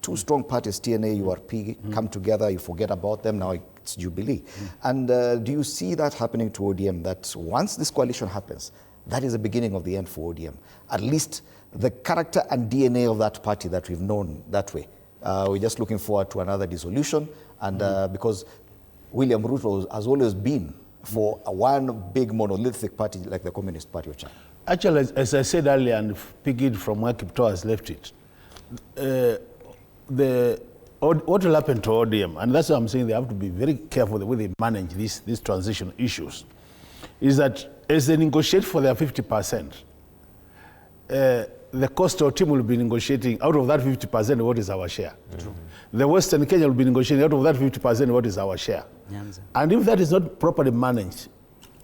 two strong parties, TNA, URP, come together, you forget about them, now it's Jubilee. And do you see that happening to ODM, that once this coalition happens, that is the beginning of the end for ODM? At least the character and DNA of that party that we've known that way. We're just looking forward to another dissolution, and because William Ruto has always been for one big monolithic party like the Communist Party of China. Actually, as I said earlier, and picking from where Kipto has left it, what will happen to ODM, and that's why I'm saying they have to be very careful the way they manage these transition issues, is that as they negotiate for their 50%, the coastal team will be negotiating out of that 50% what is our share. The Western Kenya will be negotiating out of that 50% what is our share. Nyanza. And if that is not properly managed,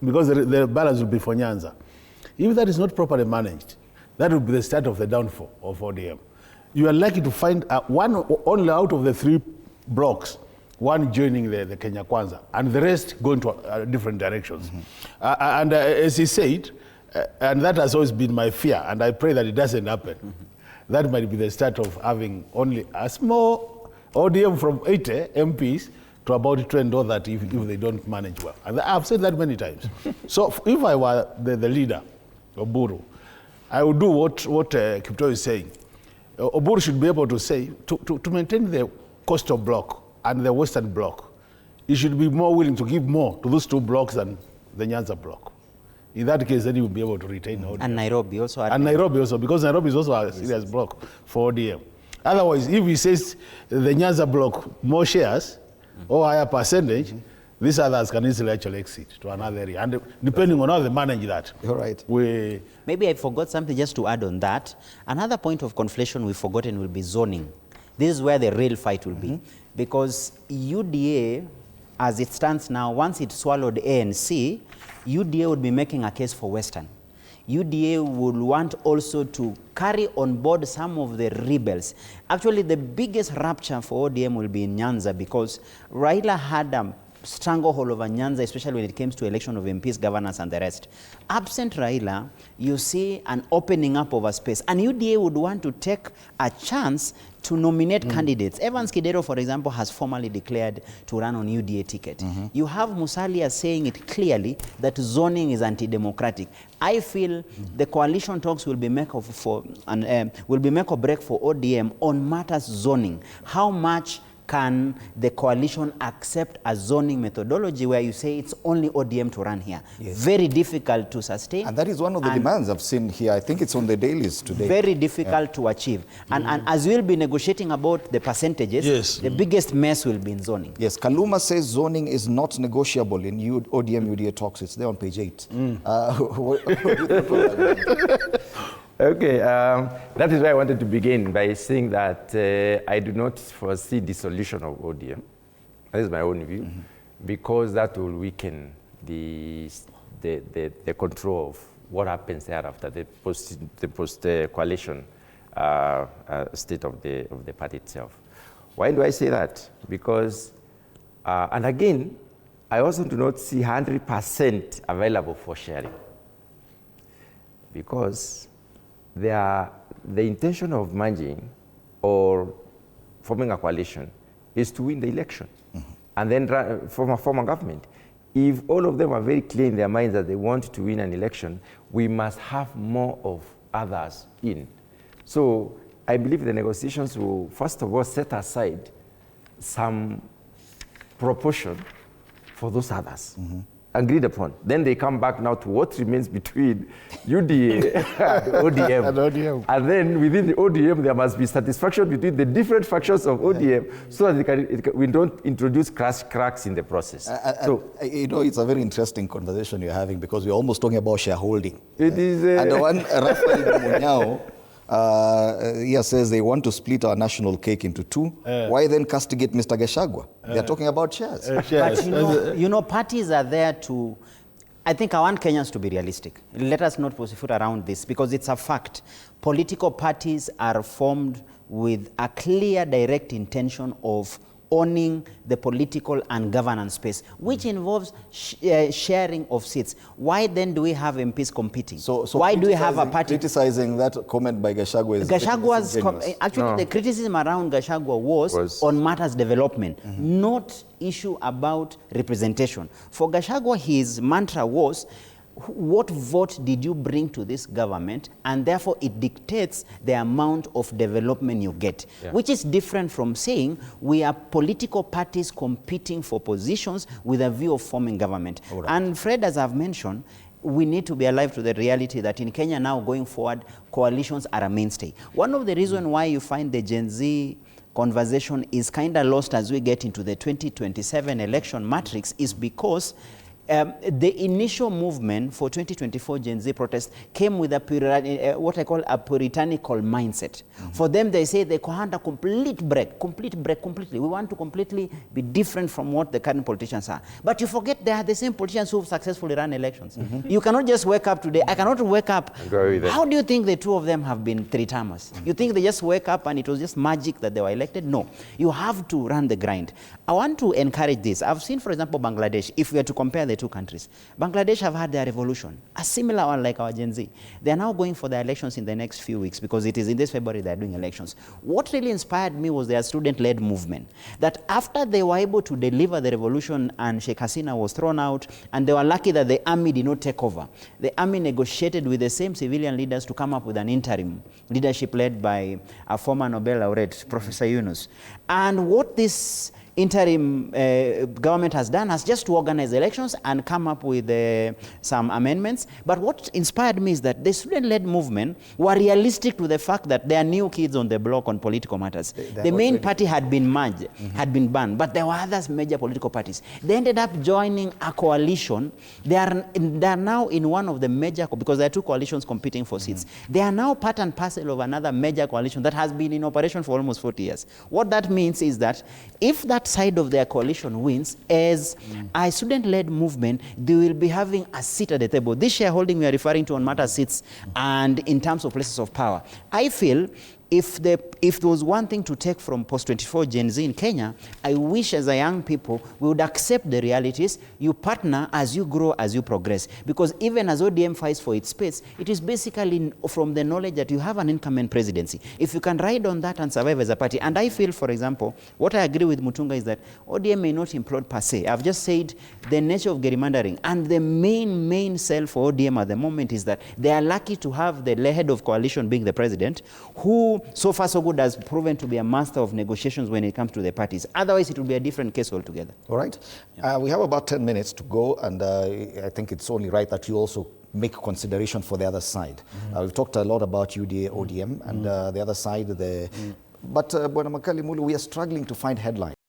because the balance will be for Nyanza, if that is not properly managed, that will be the start of the downfall of ODM. You are likely to find one only out of the 3 blocks, one joining the Kenya Kwanza, and the rest going to different directions. And as he said, and that has always been my fear, and I pray that it doesn't happen. That might be the start of having only a small ODM from 80 MPs to about 20 or that if they don't manage well. And I've said that many times. So if I were the leader, Oburu, I would do what Kipto is saying. Oburu should be able to say, to maintain the coastal bloc and the western bloc, he should be more willing to give more to those 2 blocks than the Nyanza bloc. In that case, then he will be able to retain ODM. And Nairobi also. And Nairobi also, because Nairobi is also a serious bloc for ODM. Otherwise, if he says the Nyanza bloc more shares or higher percentage, these others can easily actually exit to another area. And depending on how they manage that. You're right. Maybe I forgot something just to add on that. Another point of conflation we've forgotten will be zoning. This is where the real fight will be. Because UDA, as it stands now, once it swallowed ANC, UDA would be making a case for Western. UDA would want also to carry on board some of the rebels. Actually, the biggest rupture for ODM will be in Nyanza, because Raila had a stranglehold over Nyanza, especially when it comes to election of MPs, governors, and the rest. Absent Raila, you see an opening up of a space. And UDA would want to take a chance to nominate candidates. Evans Kidero, for example, has formally declared to run on UDA ticket. You have Musalia saying it clearly that zoning is anti-democratic. I feel the coalition talks will be make or break for ODM on matters zoning. How much can the coalition accept a zoning methodology where you say it's only ODM to run here? Yes. Very difficult to sustain. And that is one of the demands I've seen here. I think it's on the dailies today. Very difficult to achieve. And as we'll be negotiating about the percentages, the biggest mess will be in zoning. Yes, Kaluma says zoning is not negotiable in ODM UDA talks. It's there on page 8. Okay, that is why I wanted to begin by saying that I do not foresee dissolution of ODM. That is my own view, because that will weaken the control of what happens thereafter, the post coalition state of the party itself. Why do I say that? Because, and again, I also do not see 100% available for sharing, because the intention of merging or forming a coalition is to win the election and then form a government. If all of them are very clear in their minds that they want to win an election, we must have more of others in. So I believe the negotiations will, first of all, set aside some proportion for those others. Agreed upon. Then they come back now to what remains between UDA and ODM. And then within the ODM, there must be satisfaction between the different factions of ODM so that we don't introduce cracks in the process. So, you know, it's a very interesting conversation you're having, because we're almost talking about shareholding. It is. And the one, Rafael Munyao, here says they want to split our national cake into 2. Why then castigate Mr. Gachagua? They're talking about shares. But you know, parties are there to, I think I want Kenyans to be realistic. Let us not pussyfoot around this, because it's a fact. Political parties are formed with a clear, direct intention of owning the political and governance space, which involves sharing of seats. Why then do we have MPs competing? So why do we have a party? Criticizing that comment by Gachagua is Gashagua's actually the criticism around Gachagua was on matters development, not issue about representation. For Gachagua, his mantra was, what vote did you bring to this government? And therefore it dictates the amount of development you get, which is different from saying we are political parties competing for positions with a view of forming government. Right. And Fred, as I've mentioned, we need to be alive to the reality that in Kenya now going forward, coalitions are a mainstay. One of the reasons why you find the Gen Z conversation is kind of lost as we get into the 2027 election matrix is because the initial movement for 2024 Gen Z protest came with a what I call a puritanical mindset. For them, they say they want a complete break, completely. We want to completely be different from what the current politicians are. But you forget they are the same politicians who successfully run elections. You cannot just wake up today. I cannot wake up. How do you think the two of them have been three-termers? You think they just wake up and it was just magic that they were elected? No. You have to run the grind. I want to encourage this. I've seen, for example, Bangladesh, if we are to compare the two countries. Bangladesh have had their revolution, a similar one like our Gen Z. They are now going for their elections in the next few weeks because it is in this February they are doing elections. What really inspired me was their student-led movement, that after they were able to deliver the revolution and Sheikh Hasina was thrown out, and they were lucky that the army did not take over. The army negotiated with the same civilian leaders to come up with an interim leadership led by a former Nobel laureate, Professor Yunus. And what this interim government has done has just to organize elections and come up with some amendments. But what inspired me is that the student-led movement were realistic to the fact that there are new kids on the block on political matters. The main party had been merged, had been banned, but there were other major political parties. They ended up joining a coalition. They are now in one of the major, because there are two coalitions competing for seats. They are now part and parcel of another major coalition that has been in operation for almost 40 years. What that means is that if that side of their coalition wins, as a student-led movement, they will be having a seat at the table. This shareholding we are referring to on matter seats and in terms of places of power. I feel if there was one thing to take from post-24 Gen Z in Kenya, I wish as a young people we would accept the realities. You partner as you grow, as you progress. Because even as ODM fights for its space, it is basically from the knowledge that you have an incumbent presidency. If you can ride on that and survive as a party, and I feel, for example, what I agree with Mutunga is that ODM may not implode per se. I've just said the nature of gerrymandering, and the main sell for ODM at the moment is that they are lucky to have the head of coalition being the president, who so far so good has proven to be a master of negotiations when it comes to the parties. Otherwise, it will be a different case altogether. All right. Yeah. We have about 10 minutes to go, and I think it's only right that you also make consideration for the other side. We've talked a lot about UDA, ODM, and the other side. But, Bwana Makali Mulu, we are struggling to find headlines.